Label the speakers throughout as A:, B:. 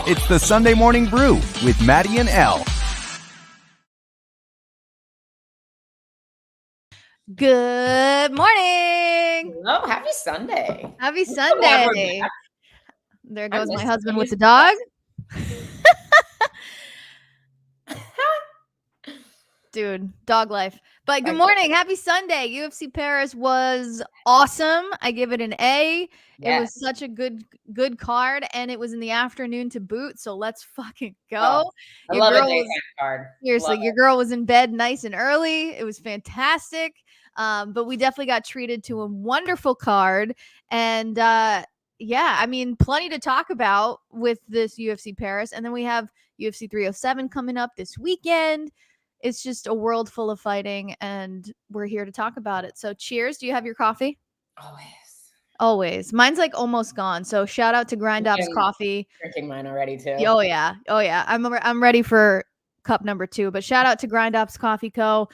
A: It's the Sunday Morning Brew with Maddie and Elle.
B: Good morning.
C: Hello, happy Sunday.
B: Happy Sunday. There goes my husband with the dog. Dude, dog life. But good morning. Happy Sunday. UFC Paris was awesome. I give it an A. Yes. It was such a good card, and it was in the afternoon to boot, so let's fucking go.
C: Oh, I love a daytime card.
B: Seriously, your girl was in bed nice and early. It was fantastic. But we definitely got treated to a wonderful card. And yeah, I mean, plenty to talk about with this UFC Paris. And then we have UFC 307 coming up this weekend. It's just a world full of fighting, and we're here to talk about it. So cheers. Do you have your coffee? Always. Mine's like almost gone. So shout out to Grind Ops Coffee.
C: Drinking mine already too.
B: Oh yeah. I'm ready for cup number 2, but shout out to Grind Ops Coffee Co.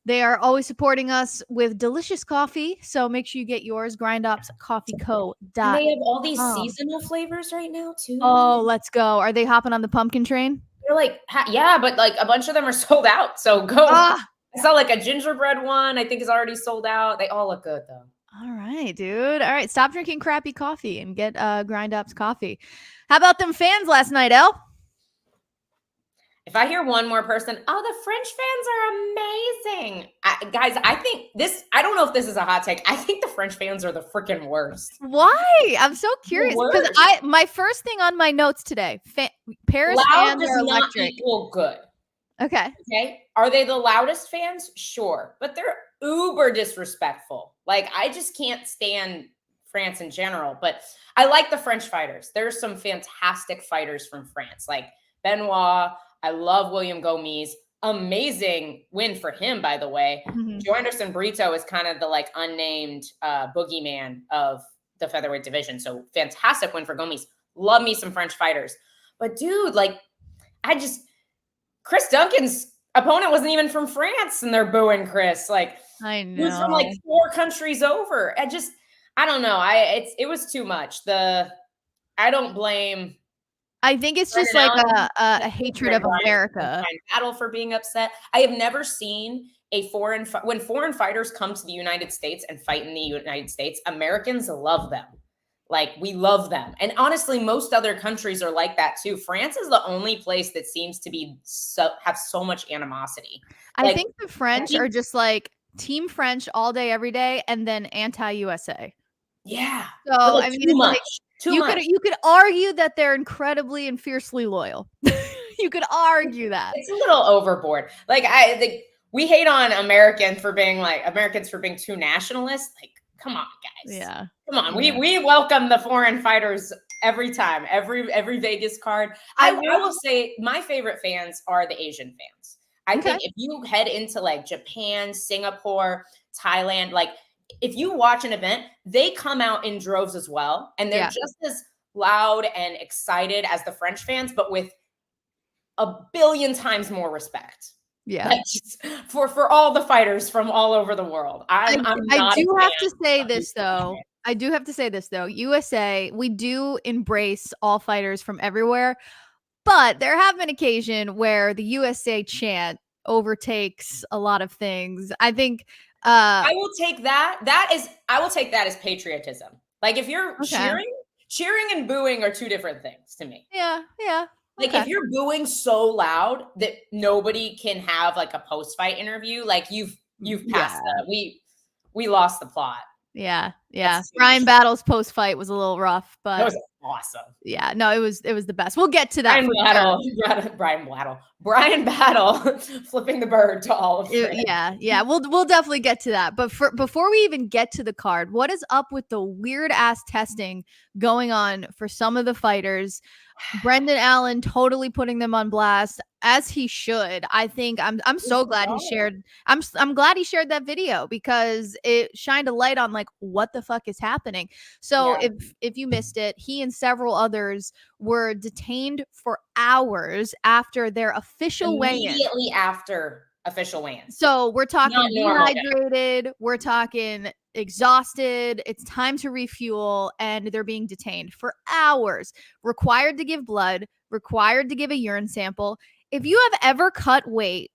B: They are always supporting us with delicious coffee. So make sure you get yours, grindopscoffeeco.com.
C: And they have all these seasonal flavors right now too.
B: Oh, let's go. Are they hopping on the pumpkin train?
C: They're like, yeah, but like a bunch of them are sold out. So go. I saw like a gingerbread one, I think is already sold out. They all look good though.
B: All right, dude. All right. Stop drinking crappy coffee and get Grind Ops coffee. How about them fans last night, Elle?
C: If I hear one more person, the French fans are amazing. Guys, I think I don't know if this is a hot take. I think the French fans are the freaking worst.
B: Why? I'm so curious because my first thing on my notes today, Paris
C: loud
B: fans are electric.
C: Not equal good.
B: Okay.
C: Are they the loudest fans? Sure. But they're uber disrespectful. Like, I just can't stand France in general. But I like the French fighters. There's some fantastic fighters from France, like Benoit. I love William Gomis. Amazing win for him, by the way.
B: Mm-hmm.
C: Joanderson Brito is kind of the like unnamed boogeyman of the featherweight division. So fantastic win for Gomis. Love me some French fighters. But dude, like, Chris Duncan's opponent wasn't even from France, and they're booing Chris. Like,
B: I know.
C: He was from like 4 countries over. I don't know. It was too much. I don't blame.
B: I think it's just like a hatred of America.
C: Battle for being upset. I have never seen when foreign fighters come to the United States and fight in the United States, Americans love them. Like, we love them. And honestly, most other countries are like that too. France is the only place that seems to have so much animosity.
B: I think the French are just like Team French all day, every day, and then anti-USA.
C: Yeah.
B: So, I mean, it's like, you could argue that they're incredibly and fiercely loyal. You could argue that.
C: It's a little overboard. Like, I think we hate on Americans for being too nationalist. Like, come on, guys.
B: Yeah.
C: Come on. Yeah. We welcome the foreign fighters every time, every Vegas card. I will say my favorite fans are the Asian fans. I think if you head into like Japan, Singapore, Thailand, like, if you watch an event, they come out in droves as well. And they're just as loud and excited as the French fans, but with a billion times more respect.
B: Yeah.
C: Like, for all the fighters from all over the world. I do have to say this though. USA, we do embrace all fighters from everywhere. But there have been occasions where the USA chant overtakes a lot of things. I think I will take that. I will take that as patriotism. Like, if you're cheering and booing are 2 different things to me.
B: Yeah.
C: Like, if you're booing so loud that nobody can have like a post-fight interview, like you've passed that. We lost the plot.
B: Yeah. Brian Battle's post-fight was a little rough, but
C: that was awesome.
B: Yeah, no, it was the best. We'll get to that.
C: Brian Battle flipping the bird to all of it.
B: Yeah. We'll definitely get to that. But before we even get to the card, what is up with the weird ass testing going on for some of the fighters? Brendan Allen totally putting them on blast, as he should. I think I'm so glad he shared. I'm glad he shared that video because it shined a light on like what the fuck is happening. So if you missed it, he and several others were detained for hours after their official weigh-in.
C: Immediately after official weigh-in.
B: So we're talking dehydrated. We're talking exhausted. It's time to refuel, and they're being detained for hours, required to give blood, required to give a urine sample. If you have ever cut weight,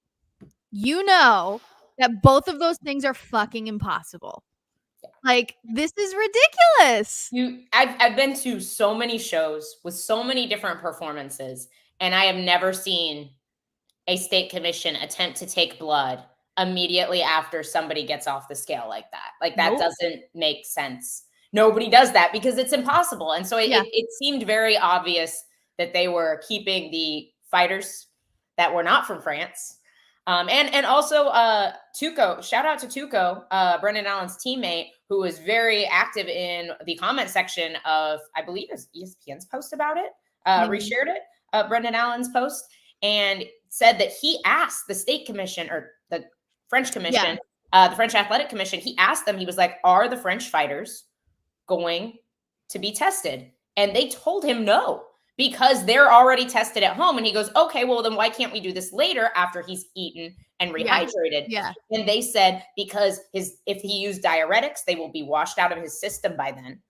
B: you know that both of those things are fucking impossible. Like, this is ridiculous.
D: I've been to so many shows with so many different performances, and I have never seen a state commission attempt to take blood immediately after somebody gets off the scale like that. Like, that doesn't make sense. Nobody does that because it's impossible. And so it seemed very obvious that they were keeping the fighters that were not from France. And also Tuco, shout out to Tuco, Brendan Allen's teammate, who was very active in the comment section of, I believe it was ESPN's post about it, reshared it, Brendan Allen's post, and said that he asked the state commission or the French commission, the French Athletic Commission, he asked them, he was like, are the French fighters going to be tested? And they told him no, because they're already tested at home. And he goes, okay, well, then why can't we do this later after he's eaten and rehydrated?
B: Yeah.
D: And they said, because if he used diuretics, they will be washed out of his system by then.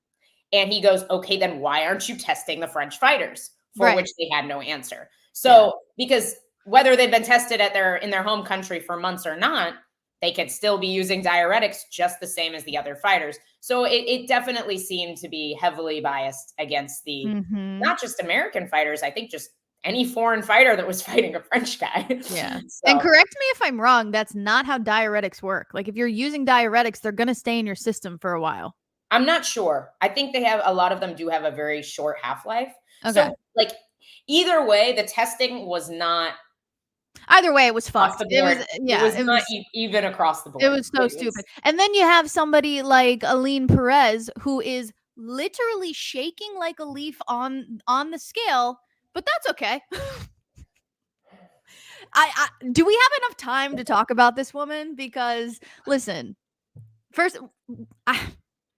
D: And he goes, okay, then why aren't you testing the French fighters? For which they had no answer. So because whether they've been tested in their home country for months or not, they could still be using diuretics just the same as the other fighters. So it definitely seemed to be heavily biased against the, not just American fighters, I think just any foreign fighter that was fighting a French guy.
B: Yeah. So. And correct me if I'm wrong, that's not how diuretics work. Like, if you're using diuretics, they're going to stay in your system for a while.
D: I'm not sure. I think a lot of them do have a very short half-life.
B: Okay.
D: So, like, either way, the testing was not.
B: Either way, it was fucked.
D: It was not even across the board.
B: It was so stupid. And then you have somebody like Aline Perez, who is literally shaking like a leaf on the scale, but that's okay. Do we have enough time to talk about this woman? Because listen, first,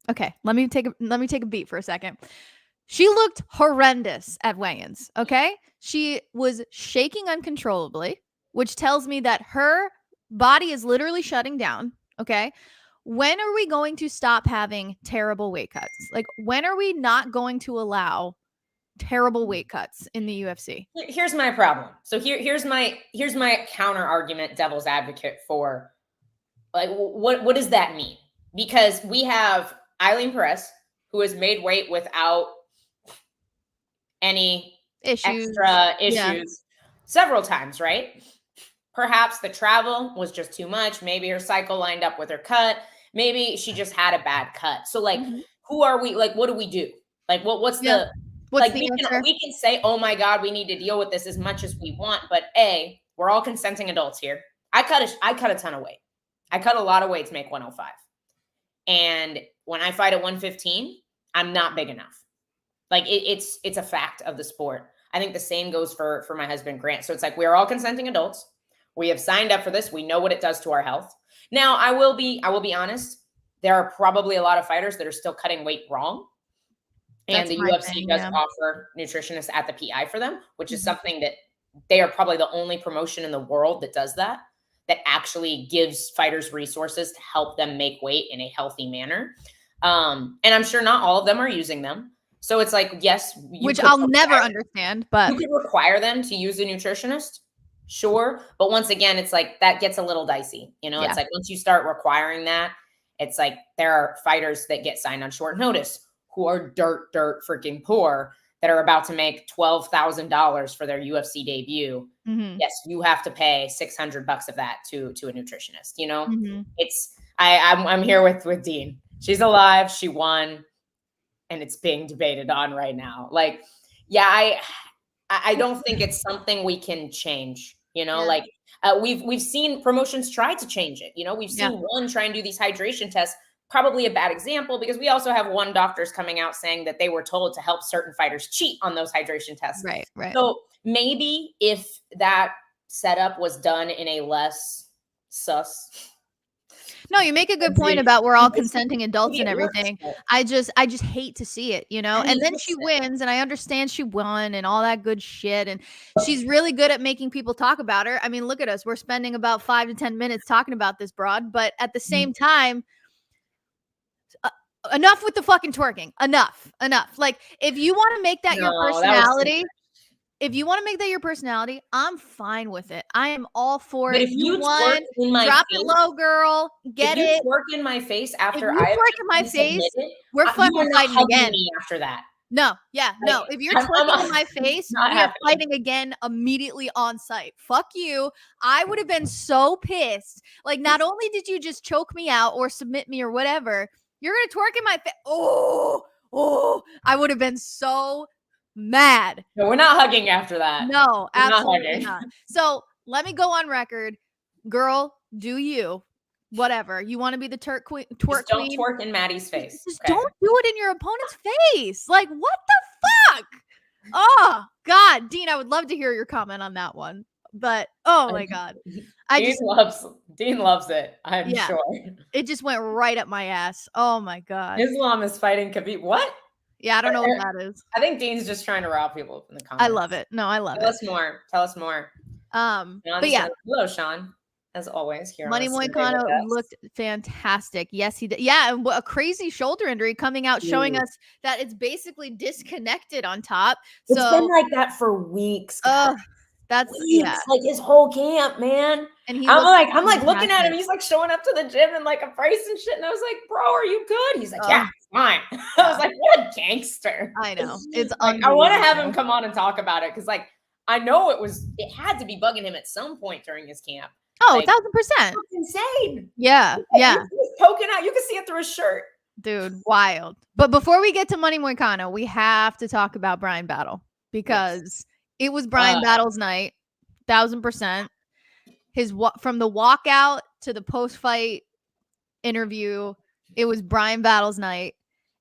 B: okay, let me take a beat for a second. She looked horrendous at weigh-ins. Okay, she was shaking uncontrollably, which tells me that her body is literally shutting down. Okay. When are we going to stop having terrible weight cuts? Like, when are we not going to allow terrible weight cuts in the UFC?
D: Here's my problem. So here's my counter argument, devil's advocate for, like, what does that mean? Because we have Eileen Perez, who has made weight without any extra issues several times, right? Perhaps the travel was just too much. Maybe her cycle lined up with her cut. Maybe she just had a bad cut. So, like, who are we? Like, what do we do? Like, what's the we can say, oh my God, we need to deal with this as much as we want. But we're all consenting adults here. I cut a ton of weight. I cut a lot of weight to make 105. And when I fight at 115, I'm not big enough. Like, it's a fact of the sport. I think the same goes for my husband, Grant. So it's like, we're all consenting adults. We have signed up for this. We know what it does to our health. Now, I will be honest. There are probably a lot of fighters that are still cutting weight wrong. And the UFC does offer nutritionists at the PI for them, which is something that they are probably the only promotion in the world that does that actually gives fighters resources to help them make weight in a healthy manner. And I'm sure not all of them are using them. So it's like, yes.
B: Which I'll never understand, but.
D: You could require them to use a nutritionist. Sure. But once again, it's like that gets a little dicey. You know, it's like once you start requiring that, it's like there are fighters that get signed on short notice who are dirt freaking poor that are about to make $12,000 for their UFC debut. Yes, you have to pay $600 of that to a nutritionist. You know, it's I'm here with Dean. She's alive. She won. And it's being debated on right now. Like, I don't think it's something we can change. You know, like we've seen promotions try to change it. You know, we've seen one try and do these hydration tests. Probably a bad example because we also have one doctors coming out saying that they were told to help certain fighters cheat on those hydration tests.
B: Right.
D: So maybe if that setup was done in a less sus.
B: No, you make a good point about we're all consenting adults and everything. I just hate to see it, you know? And then she wins, and I understand she won and all that good shit. And she's really good at making people talk about her. I mean, look at us. We're spending about 5 to 10 minutes talking about this broad. But at the same time, enough with the fucking twerking. Enough. Like, if you want to make that your personality, I'm fine with it. I am all for it.
D: If you
B: won, drop it low, girl. Get it.
D: If you twerk in my face after
B: I twerk in my face, we're fucking fighting again.
D: Me after that.
B: No, yeah, no. If you're twerking in my face, we are fighting again immediately on site. Fuck you. I would have been so pissed. Like, not only did you just choke me out or submit me or whatever, you're gonna twerk in my face. Oh, I would have been so mad.
D: No, we're not hugging after that.
B: No, absolutely not. So let me go on record. Girl, do you. Whatever. You want to be the twerk queen?
D: Don't twerk in Maddie's face.
B: Just don't do it in your opponent's face. Like, what the fuck? Oh, God. Dean, I would love to hear your comment on that one. But, oh, my God.
D: Dean loves it, I'm sure.
B: It just went right up my ass. Oh, my God.
D: Islam is fighting Khabib. What?
B: Yeah, I don't know what that is.
D: I think Dean's just trying to rile people up in the comments.
B: I love it. No, I love it.
D: Tell us more.
B: But yeah.
D: Hello, Sean. As always, here.
B: Money Moicano looked fantastic. Yes, he did. Yeah, and a crazy shoulder injury coming out, showing us that it's basically disconnected on top.
D: It's been like that for weeks.
B: That's
D: weeks, like his whole camp, man. And I'm like looking at him. He's like showing up to the gym in like a brace and shit. And I was like, bro, are you good? He's like, yeah, it's fine. I was like, what a gangster.
B: I know. It's
D: like, I want to have him come on and talk about it because, like, I know it had to be bugging him at some point during his camp.
B: Oh,
D: like,
B: 1,000%.
D: Insane.
B: Yeah.
D: He was poking out. You can see it through his shirt.
B: Dude, wild. But before we get to Money Moicano, we have to talk about Bryan Battle because it was Bryan Battle's night, 1,000%. From the walkout to the post-fight interview, it was Bryan Battle's night.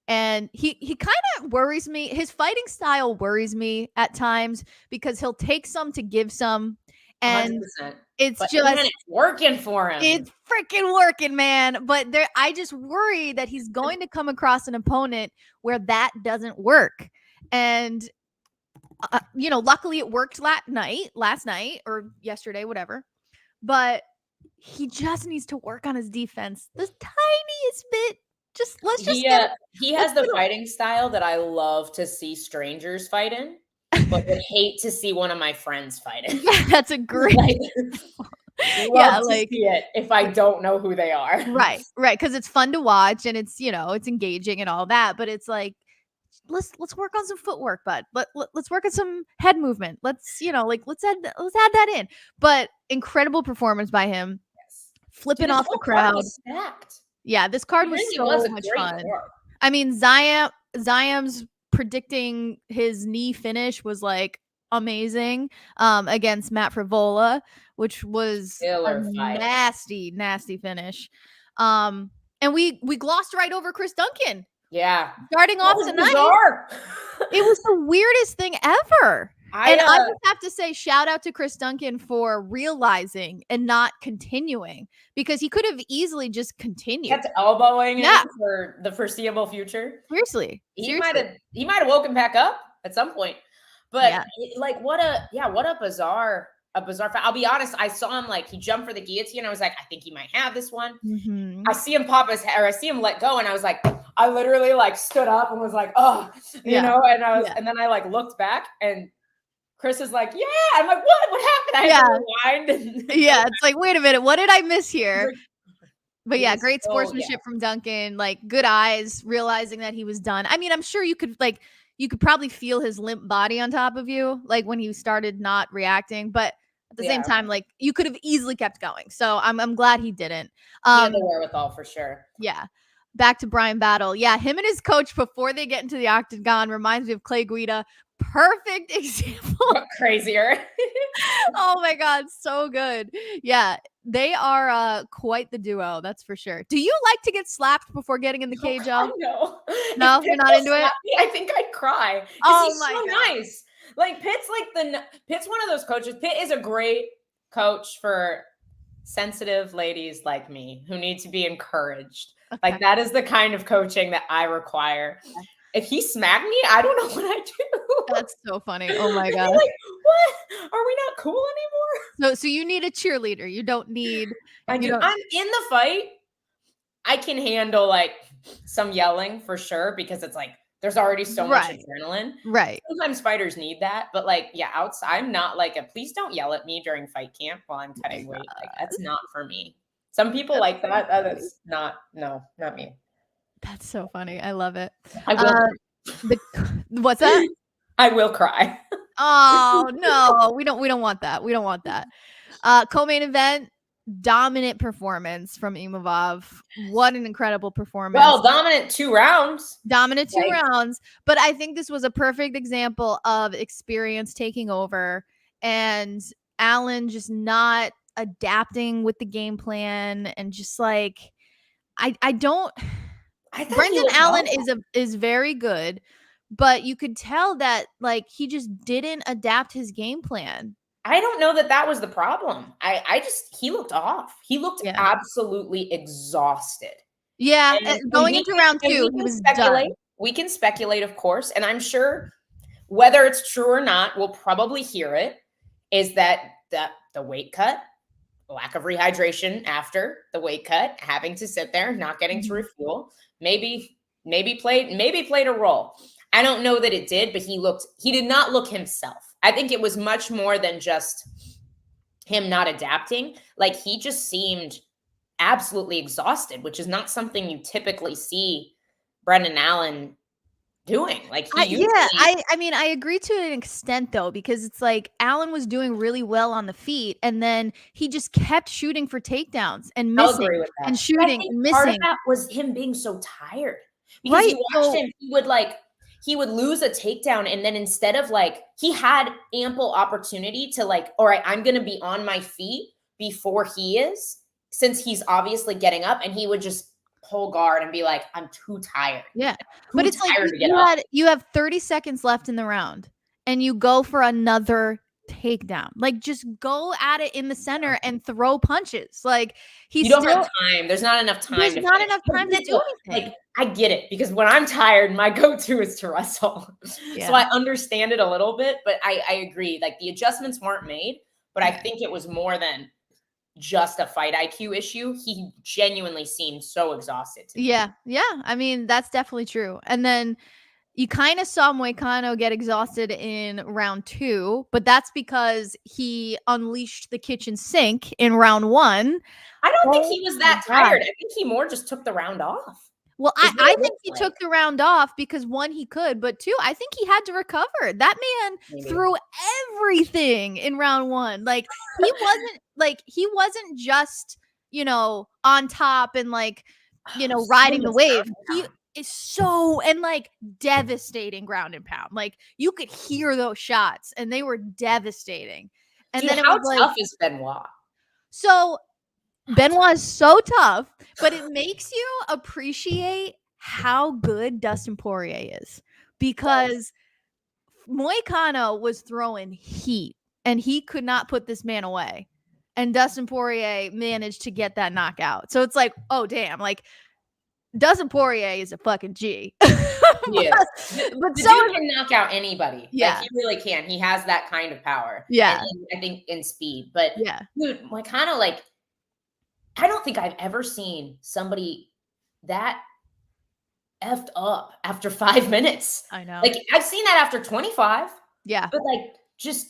B: And he kind of worries me. His fighting style worries me at times because he'll take some to give some. And
D: 100%.
B: It's
D: working for him.
B: It's freaking working, man. But I just worry that he's going to come across an opponent where that doesn't work. And, luckily it worked last night or yesterday, whatever. But he just needs to work on his defense the tiniest bit.
D: He has the fighting style that I love to see strangers fight in. But would hate to see one of my friends fighting.
B: Yeah, that's a great.
D: See it if I don't know who they are.
B: Right, because it's fun to watch and it's it's engaging and all that. But it's like let's work on some footwork, bud. Let's work on some head movement. Let's let's add that in. But incredible performance by him, flipping off the crowd. Yeah, this card was so much fun. I mean, Ziam's predicting his knee finish was like amazing against Matt Frivola, which was a nasty finish. And we glossed right over Chris Duncan.
D: Yeah.
B: Starting off tonight. It was the weirdest thing ever. I just have to say, shout out to Chris Duncan for realizing and not continuing because he could have easily just continued.
D: Kept elbowing him for the foreseeable future.
B: Seriously.
D: He might have woken back up at some point. But what a bizarre fight. I'll be honest, I saw him he jumped for the guillotine. I was like, I think he might have this one.
B: Mm-hmm.
D: I see him pop his head, or I see him let go, and I was like, I literally stood up and was like, oh, and I was, and then I looked back and Chris is like, yeah. I'm like, what happened? I had to rewind.
B: Yeah, it's like, wait a minute, what did I miss here? But yeah, great sportsmanship from Duncan. Good eyes, realizing that he was done. I mean, I'm sure you could probably feel his limp body on top of you, when he started not reacting. But at the same time, you could have easily kept going. So I'm glad he didn't.
D: He had the wherewithal for sure.
B: Yeah. Back to Bryan Battle. Yeah, him and his coach before they get into the octagon reminds me of Clay Guida. Perfect example.
D: Crazier.
B: Oh my God, so good. Yeah, they are quite the duo, that's for sure. Do you like to get slapped before getting in the cage, Elle? No, you're not into it?
D: I think I'd cry.
B: Oh
D: he's
B: my
D: so
B: God.
D: Nice. Pitt's one of those coaches. Pitt is a great coach for sensitive ladies like me who need to be encouraged. Okay. That is the kind of coaching that I require. If he smacked me, I don't know what I do.
B: That's so funny. Oh my God.
D: What? Are we not cool anymore?
B: So you need a cheerleader. You don't need.
D: I do. I'm in the fight. I can handle some yelling for sure, because it's like there's already so much adrenaline.
B: Right.
D: Sometimes fighters need that, but like, yeah, outside, I'm not like please don't yell at me during fight camp while I'm cutting weight. Like that's not for me. Some people like that. That's not me.
B: That's so funny. I love it.
D: I will.
B: What's that?
D: I will cry.
B: Oh no, we don't want that. We don't want that. Co-main event, dominant performance from Imavov. What an incredible performance.
D: Well, dominant 2 rounds.
B: Dominant 2 rounds. But I think this was a perfect example of experience taking over and Allen just not adapting with the game plan, and just like Brendan Allen is very good, but you could tell that like he just didn't adapt his game plan.
D: I don't know that was the problem. He looked off. He looked absolutely exhausted.
B: Yeah, going into round 2, he was done.
D: We can speculate, of course, and I'm sure whether it's true or not, we'll probably hear it, is that the weight cut, lack of rehydration after the weight cut, having to sit there, not getting to refuel, maybe played a role. I don't know that it did, but he did not look himself. I think it was much more than just him not adapting. Like he just seemed absolutely exhausted, which is not something you typically see Brendan Allen doing. Like
B: I mean, I agree to an extent though, because it's like Allen was doing really well on the feet, and then he just kept shooting for takedowns and missing.
D: I'll agree with that.
B: And shooting and missing.
D: Part of that was him being so tired. Because you watched him, he would lose a takedown, and then instead of like, he had ample opportunity to like, all right, I'm going to be on my feet before he is, since he's obviously getting up, and he would just pull guard and be like, I'm too tired.
B: Yeah. But it's like you have 30 seconds left in the round and you go for another takedown. Like just go at it in the center and throw punches. Like
D: you don't have time. There's not enough time.
B: There's not enough time to do anything.
D: Like I get it, because when I'm tired, my go-to is to wrestle. Yeah. So I understand it a little bit, but I agree. Like the adjustments weren't made, but I think it was more than just a fight IQ issue. He genuinely seemed so exhausted to me.
B: Yeah. I mean, that's definitely true. And then you kind of saw Moicano get exhausted in round 2, but that's because he unleashed the kitchen sink in round 1.
D: I don't think he was that tired. I think he more just took the round off.
B: Well, I think he took the round off because 1, he could, but 2, I think he had to recover. That man threw everything in round 1. Like he wasn't just, on top and like, riding the wave. He is so devastating ground and pound. Like you could hear those shots and they were devastating. And
D: Dude,
B: then
D: how tough is Benoit?
B: So Benoit is so tough, but it makes you appreciate how good Dustin Poirier is, because Moicano was throwing heat and he could not put this man away. And Dustin Poirier managed to get that knockout. So it's like, oh, damn. Like Dustin Poirier is a fucking G.
D: Yeah. But the dude can knock out anybody.
B: Yeah.
D: Like, he really can. He has that kind of power.
B: Yeah.
D: And I think in speed. But
B: yeah,
D: dude, Moicano, like, I don't think I've ever seen somebody that effed up after 5 minutes.
B: I know.
D: Like, I've seen that after 25.
B: Yeah.
D: But like, just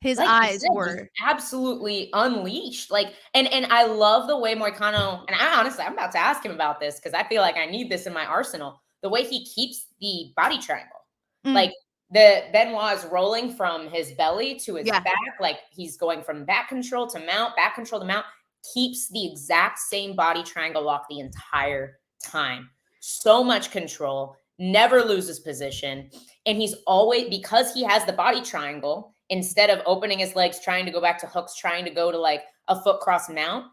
B: his eyes were
D: absolutely unleashed. Like, and I love the way Moicano, and I'm about to ask him about this because I feel like I need this in my arsenal. The way he keeps the body triangle. Like the Benoit is rolling from his belly to his back. Like he's going from back control to mount, keeps the exact same body triangle lock the entire time. So much control, never loses position. And he's always, because he has the body triangle, instead of opening his legs, trying to go back to hooks, trying to go to like a foot cross mount,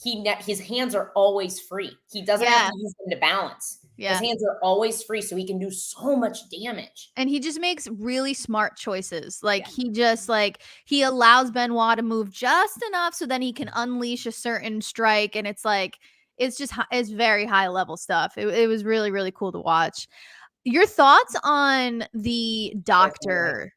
D: his hands are always free. He doesn't have to use them to balance. Yeah. His hands are always free, so he can do so much damage.
B: And he just makes really smart choices. Like he just he allows Benoit to move just enough so then he can unleash a certain strike. And it's it's very high level stuff. It was really, really cool to watch. Your thoughts on the doctor?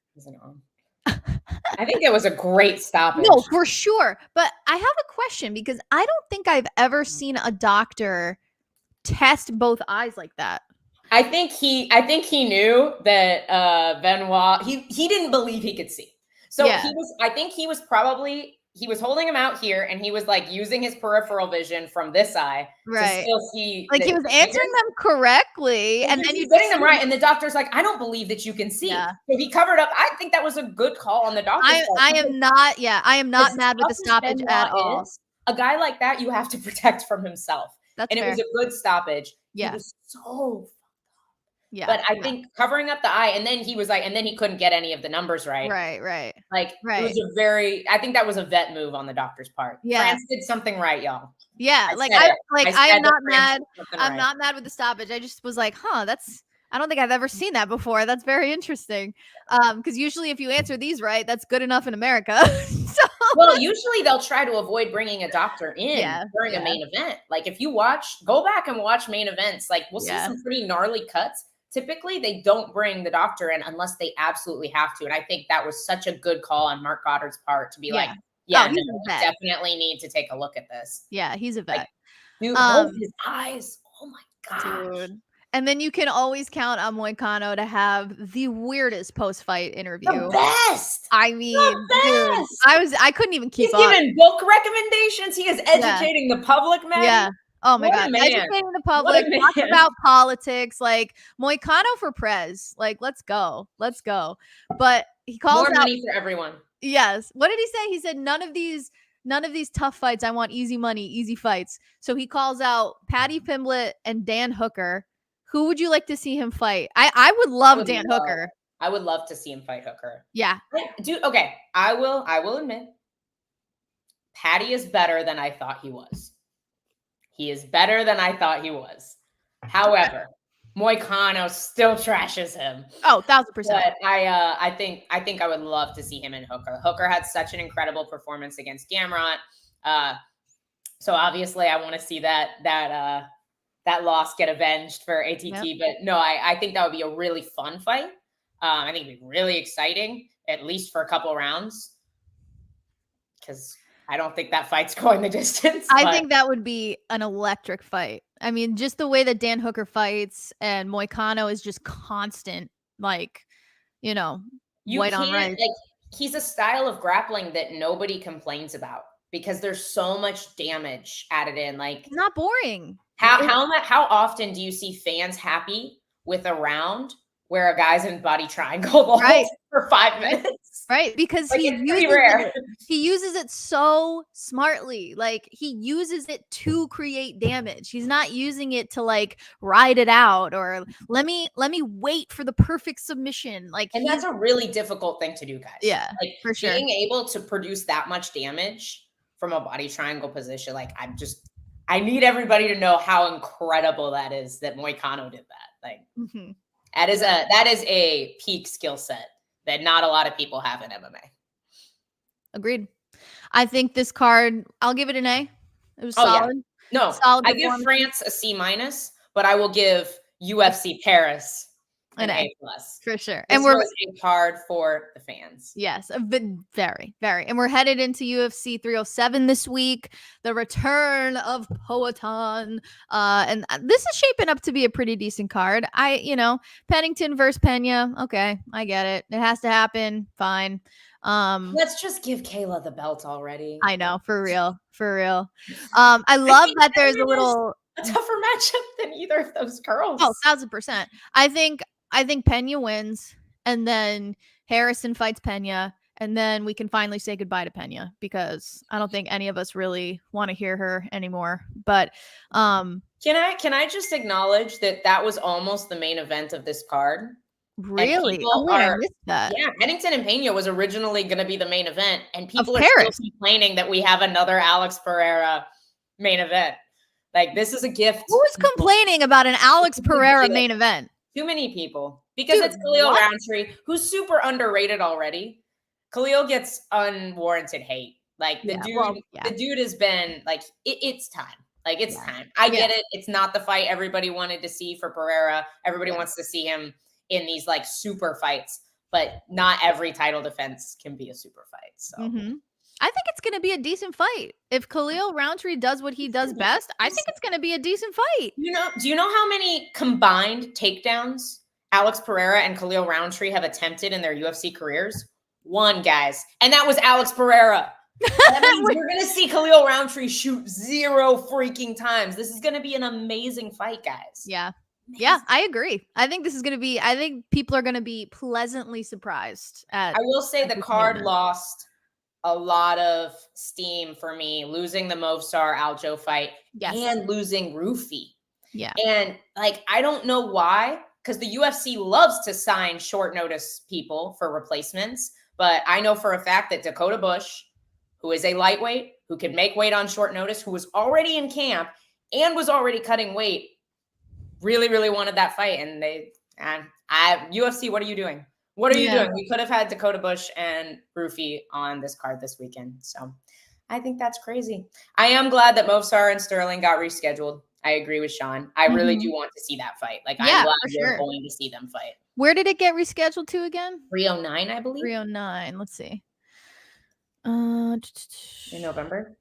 D: I think it was a great stoppage.
B: No, for sure. But I have a question, because I don't think I've ever seen a doctor test both eyes like that?
D: I think he knew that Benoit, he didn't believe he could see. So he was holding him out here, and he was like using his peripheral vision from this eye to still see.
B: Like he was answering them correctly, and then
D: he's getting them right. And the doctor's like, I don't believe that you can see. Yeah. So he covered up. I think that was a good call on the doctor's part.
B: I am not mad with the stoppage at all.
D: A guy like that, you have to protect from himself.
B: That's fair.
D: It was a good stoppage.
B: Yeah.
D: He was so.
B: Yeah.
D: But I think covering up the eye, and then he was like, and then he couldn't get any of the numbers right.
B: Right.
D: Like it was I think that was a vet move on the doctor's part.
B: Yeah.
D: France did something right, y'all.
B: Yeah. I am not mad. I'm not mad with the stoppage. I just was like, I don't think I've ever seen that before. That's very interesting. Because usually if you answer these right, that's good enough in America.
D: Well, usually they'll try to avoid bringing a doctor in during a main event. Like if you go back and watch main events, like we'll see some pretty gnarly cuts. Typically, they don't bring the doctor in unless they absolutely have to. And I think that was such a good call on Mark Goddard's part to be like, we definitely need to take a look at this.
B: Yeah, he's a vet.
D: Like, dude, both his eyes. Oh my gosh.
B: Dude. And then you can always count on Moicano to have the weirdest post-fight interview.
D: The best.
B: I mean, dude, I couldn't even keep up.
D: He's giving book recommendations. He is educating the public, man.
B: Yeah. Oh my God. Educating the public, talking about politics, like Moicano for Prez. Like, let's go. But he calls
D: more money for everyone.
B: Yes. What did he say? He said, none of these tough fights. I want easy money, easy fights. So he calls out Paddy Pimblett and Dan Hooker. Who would you like to see him fight? I would love Dan Hooker.
D: I would love to see him fight Hooker.
B: Yeah.
D: Dude, okay. I will admit, Paddy is better than I thought he was. He is better than I thought he was. However, Moicano still trashes him.
B: Oh, 1000%.
D: But I think I would love to see him in Hooker. Hooker had such an incredible performance against Gamrot. So obviously I want to see that loss get avenged for ATT. Yep. But no, I think that would be a really fun fight. I think it'd be really exciting, at least for a couple rounds. Because I don't think that fight's going the distance.
B: I think that would be an electric fight. I mean, just the way that Dan Hooker fights and Moicano is just constant, like, white on right.
D: Like, he's a style of grappling that nobody complains about because there's so much damage added in. Like,
B: it's not boring.
D: How often do you see fans happy with a round where a guy's in body triangle for 5 minutes?
B: Right, because he uses it so smartly. Like, he uses it to create damage. He's not using it to like ride it out or let me wait for the perfect submission. Like,
D: and that's a really difficult thing to do, guys.
B: Yeah,
D: like
B: for sure.
D: Being able to produce that much damage from a body triangle position, like I need everybody to know how incredible that is that Moicano did that. Like, that is a peak skill set that not a lot of people have in MMA.
B: Agreed. I think this card, I'll give it an A. It was solid.
D: Yeah. No, solid. I give France a C-, but I will give UFC Paris an A+.
B: For sure.
D: And we're a card for the fans.
B: Yes, but very, very. And we're headed into UFC 307 this week, the return of Poatan. And this is shaping up to be a pretty decent card. Pennington versus Pena. Okay, I get it. It has to happen. Fine.
D: Let's just give Kayla the belt already.
B: I know, for real. I love that there's a little
D: a tougher matchup than either of those girls.
B: Oh, 1000%. I think Pena wins, and then Harrison fights Pena, and then we can finally say goodbye to Pena because I don't think any of us really want to hear her anymore. But
D: can I just acknowledge that was almost the main event of this card?
B: Really?
D: I missed that. Yeah, Pennington and Pena was originally going to be the main event, and people are still complaining that we have another Alex Pereira main event. Like, this is a gift.
B: Who's complaining about an Alex Pereira main event?
D: Too many people. Because it's Khalil Roundtree, who's super underrated already. Khalil gets unwarranted hate. Like, the dude has been, like, it's time. Like, it's time. I get it. It's not the fight everybody wanted to see for Pereira. Everybody wants to see him in these, like, super fights. but not every title defense can be a super fight. So
B: I think it's going to be a decent fight. If Khalil Roundtree does what he does best, I think it's going to be a decent fight.
D: Do you know how many combined takedowns Alex Pereira and Khalil Roundtree have attempted in their UFC careers? One, guys. And that was Alex Pereira. That means we're going to see Khalil Roundtree shoot 0 freaking times. This is going to be an amazing fight, guys.
B: Yeah. Yeah, I agree. I think this is going to be, I think people are going to be pleasantly surprised. I
D: will say the card lost a lot of steam for me, losing the Movsar Aljo fight and losing Rufy.
B: Yeah.
D: And like, I don't know why, because the UFC loves to sign short notice people for replacements. But I know for a fact that Dakota Bush, who is a lightweight, who can make weight on short notice, who was already in camp and was already cutting weight, really, really wanted that fight. And UFC, what are you doing? What are you doing? We could have had Dakota Bush and Rufy on this card this weekend. So I think that's crazy. I am glad that Movsar and Sterling got rescheduled. I agree with Sean. I really do want to see that fight. Like, I'm glad we're going to see them fight.
B: Where did it get rescheduled to again?
D: 309, I believe.
B: 309. Let's see.
D: In November.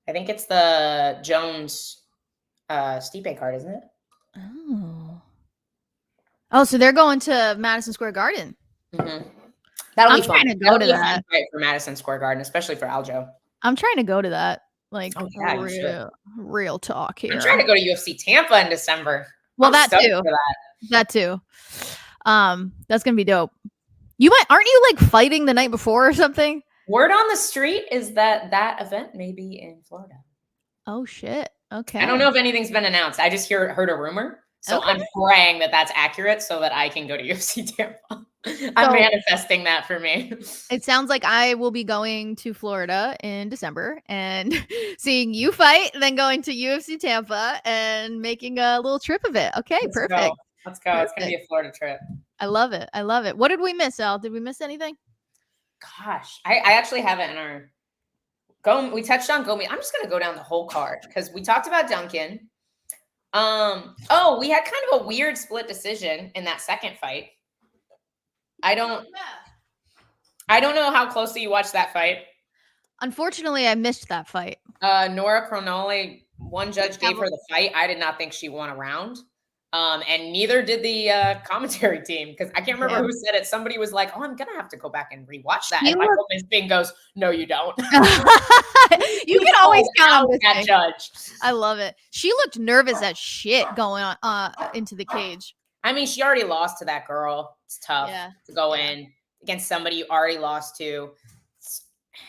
D: I think it's the Jones Stipe card, isn't it?
B: Oh, so they're going to Madison Square Garden.
D: Mm-hmm. That'll be fun.
B: I'm trying to go to that
D: for Madison Square Garden, especially for Aljo.
B: I'm trying to go to that. Like, real talk here.
D: I'm trying to go to UFC Tampa in December.
B: Well, that too. That too. That's gonna be dope. Aren't you like fighting the night before or something?
D: Word on the street is that event may be in Florida.
B: Oh shit. Okay.
D: I don't know if anything's been announced. I just heard a rumor. So I'm praying that that's accurate so that I can go to UFC Tampa. I'm manifesting that for me.
B: It sounds like I will be going to Florida in December and seeing you fight, then going to UFC Tampa and making a little trip of it. Okay, perfect.
D: Let's go. Perfect. It's going to be a Florida trip.
B: I love it. I love it. What did we miss, Elle? Did we miss anything?
D: Gosh, I actually have it in our we touched on Gomi. I'm just going to go down the whole card because we talked about Duncan. We had kind of a weird split decision in that second fight. I don't know how closely you watched that fight.
B: Unfortunately, I missed that fight.
D: Nora Cronoli, one judge gave her the fight. I did not think she won a round. And neither did the commentary team, because I can't remember who said it. Somebody was like, "Oh, I'm gonna have to go back and rewatch that." And Michael Bisping goes, "No, you don't."
B: You can always count on
D: that judge.
B: I love it. She looked nervous as shit going on into the cage.
D: I mean, she already lost to that girl. It's tough to go in against somebody you already lost to.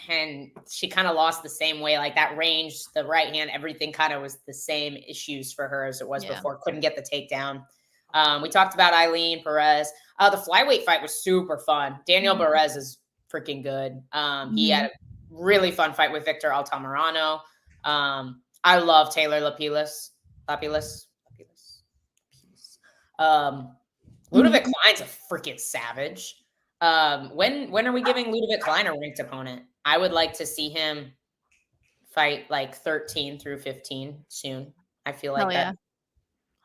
D: And she kind of lost the same way, like that range, the right hand, everything kind of was the same issues for her as it was before. Couldn't get the takedown. We talked about Eileen Perez. The flyweight fight was super fun. Daniel Perez is freaking good. He had a really fun fight with Victor Altamirano. I love Taylor Lapilus. Ludovic Klein's a freaking savage. When are we giving Ludovic Klein a ranked opponent? I would like to see him fight like 13 through 15 soon. I feel like that.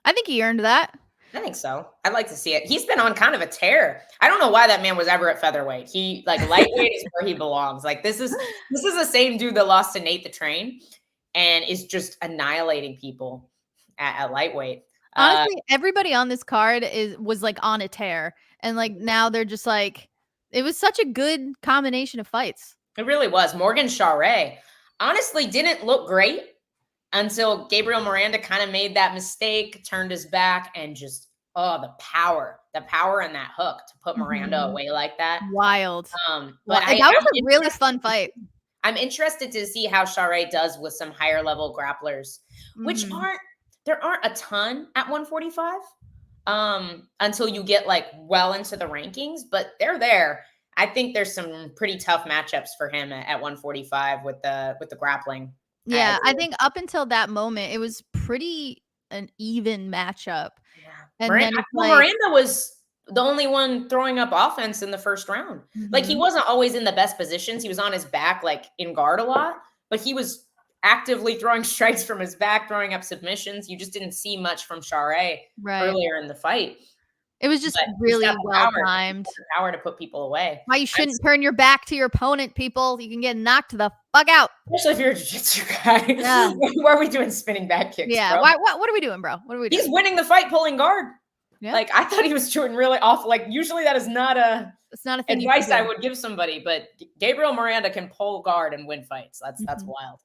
B: I think he earned that.
D: I think so. I'd like to see it. He's been on kind of a tear. I don't know why that man was ever at featherweight. He lightweight is where he belongs. Like this is the same dude that lost to Nate the Train and is just annihilating people at lightweight.
B: Honestly, everybody on this card was like on a tear, and like now they're just like, it was such a good combination of fights.
D: It really was. Morgan Charest honestly didn't look great until Gabriel Miranda kind of made that mistake, turned his back, and just the power in that hook to put Miranda away like that.
B: Wild.
D: But
B: that was a really fun fight.
D: I'm interested to see how Charest does with some higher level grapplers, which there aren't a ton at 145 until you get like well into the rankings, but they're there. I think there's some pretty tough matchups for him at 145 with the grappling.
B: Yeah, I think up until that moment, it was pretty an even matchup.
D: Yeah.
B: And
D: Miranda was the only one throwing up offense in the first round. Like he wasn't always in the best positions. He was on his back, like in guard a lot, but he was actively throwing strikes from his back, throwing up submissions. You just didn't see much from Charest earlier in the fight.
B: It was just really well timed.
D: Power to put people away.
B: Why you shouldn't turn your back to your opponent, people. You can get knocked the fuck out.
D: Especially if you're a jiu-jitsu guy. Yeah. Why are we doing spinning back kicks,
B: bro? What are we doing, bro? What are we doing?
D: He's winning the fight pulling guard. Yeah. Like, I thought he was doing really awful. Like, usually that is not it's not a thing advice I would give somebody, but Gabriel Miranda can pull guard and win fights. That's wild.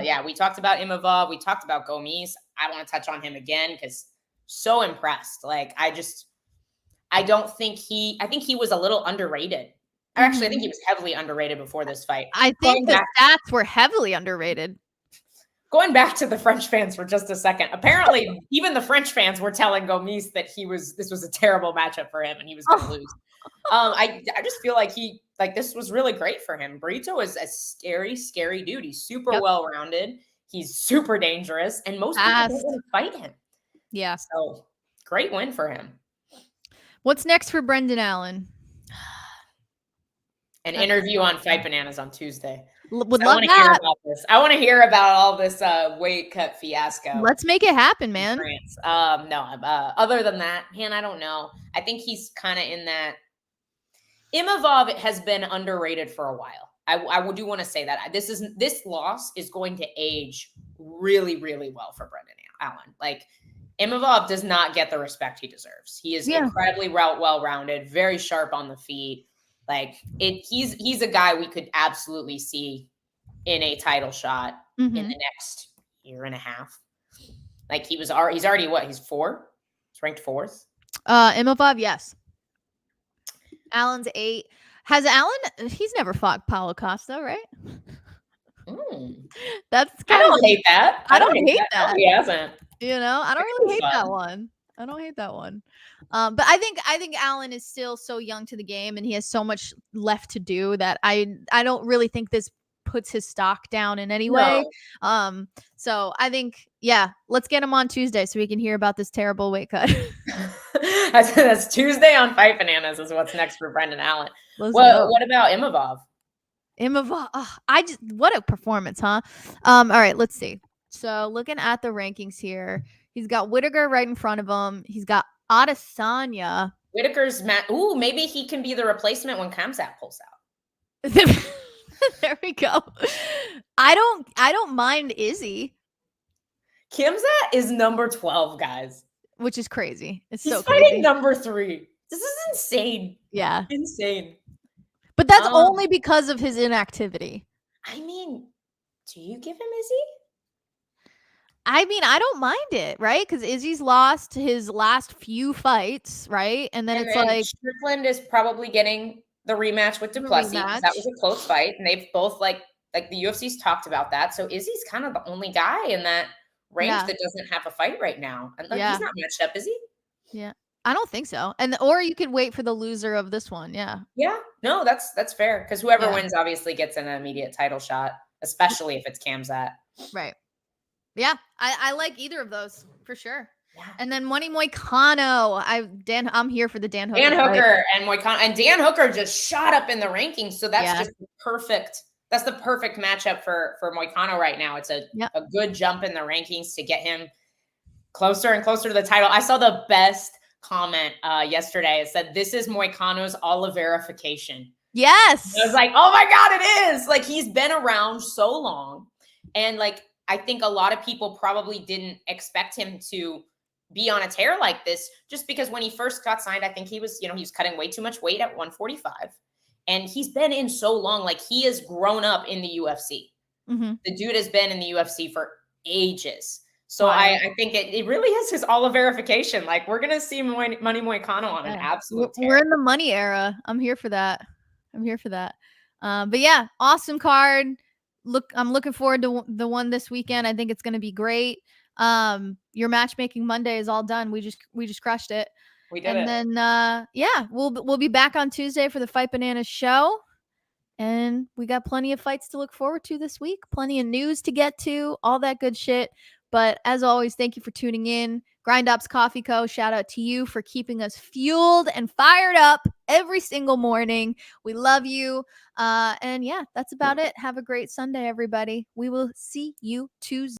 D: Yeah, we talked about Imavov. We talked about Gomis. I want to touch on him again because so impressed. Like, I think he was a little underrated. Actually, I think he was heavily underrated before this fight.
B: I think the stats were heavily underrated.
D: Going back to the French fans for just a second. Apparently, even the French fans were telling Gomis that this was a terrible matchup for him and he was going to lose. I just feel like this was really great for him. Brito is a scary, scary dude. He's super well-rounded. He's super dangerous, and most people don't want to fight him.
B: Yeah.
D: So great win for him.
B: What's next for Brendan Allen?
D: An interview on Fight Bananas on Tuesday.
B: Would love that.
D: I want to hear about all this weight cut fiasco.
B: Let's make it happen, man.
D: Other than that, man, I don't know. I think he's kind of in that. Imavov has been underrated for a while. I do want to say that this loss is going to age really, really well for Brendan Allen. Like, Imavov does not get the respect he deserves. He is incredibly well-rounded, very sharp on the feet. Like, he's a guy we could absolutely see in a title shot in the next year and a half. Like, he's already what? He's 4? He's ranked 4th.
B: Imavov, yes. Allen's 8. Has Allen? He's never fought Paulo Costa, right? That's
D: I don't hate that.
B: I don't hate that.
D: No, he hasn't.
B: You know, I don't really hate that one. I don't hate that one. But I think Allen is still so young to the game and he has so much left to do that I don't really think this puts his stock down in any way. So I think, let's get him on Tuesday so we can hear about this terrible weight cut.
D: That's Tuesday on Fight Bananas is what's next for Brendan Allen. What about Imavov?
B: What a performance, huh? All right, let's see. So looking at the rankings here, he's got Whittaker right in front of him. He's got Adesanya.
D: Whittaker's maybe he can be the replacement when Khamzat pulls out.
B: There we go. I don't mind Izzy.
D: Khamzat is number 12, guys.
B: Which is crazy. He's
D: so fighting crazy. Number 3. This is insane.
B: Yeah.
D: Insane.
B: But that's only because of his inactivity.
D: I mean, do you give him Izzy?
B: I mean, I don't mind it, right? Because Izzy's lost his last few fights, right? And then like
D: Strickland is probably getting the rematch with Duplessis. That was a close fight, and they've both like the UFC's talked about that. So Izzy's kind of the only guy in that range that doesn't have a fight right now, and he's not matched up, is he?
B: Yeah, I don't think so. Or you could wait for the loser of this one. Yeah.
D: No, that's fair because whoever wins obviously gets an immediate title shot, especially if it's Khamzat.
B: Right. Yeah, I like either of those for sure. Yeah. And then Money Moicano. I'm here for the Dan Hooker.
D: Dan Hooker and Moicano. And Dan Hooker just shot up in the rankings. So that's just perfect. That's the perfect matchup for Moicano right now. It's a good jump in the rankings to get him closer and closer to the title. I saw the best comment yesterday. It said, "This is Moicano's Oliverification."
B: Yes.
D: And I was like, oh my God, it is. Like, he's been around so long. And like, I think a lot of people probably didn't expect him to be on a tear like this just because when he first got signed, I think he was cutting way too much weight at 145 and he's been in so long. Like, he has grown up in the UFC. The dude has been in the UFC for ages. So I think it really is his Oliverification. Like, we're going to see Money Moicano on an absolute tear.
B: We're in the money era. I'm here for that. But yeah, awesome card. I'm looking forward to the one this weekend. I think it's going to be great. Your matchmaking Monday is all done. We just crushed it.
D: We did it.
B: And then we'll be back on Tuesday for the Fight Bananas show. And we got plenty of fights to look forward to this week. Plenty of news to get to, all that good shit. But as always, thank you for tuning in. Grind Ops Coffee Co. Shout out to you for keeping us fueled and fired up every single morning. We love you. And yeah, that's about it. Have a great Sunday, everybody. We will see you Tuesday.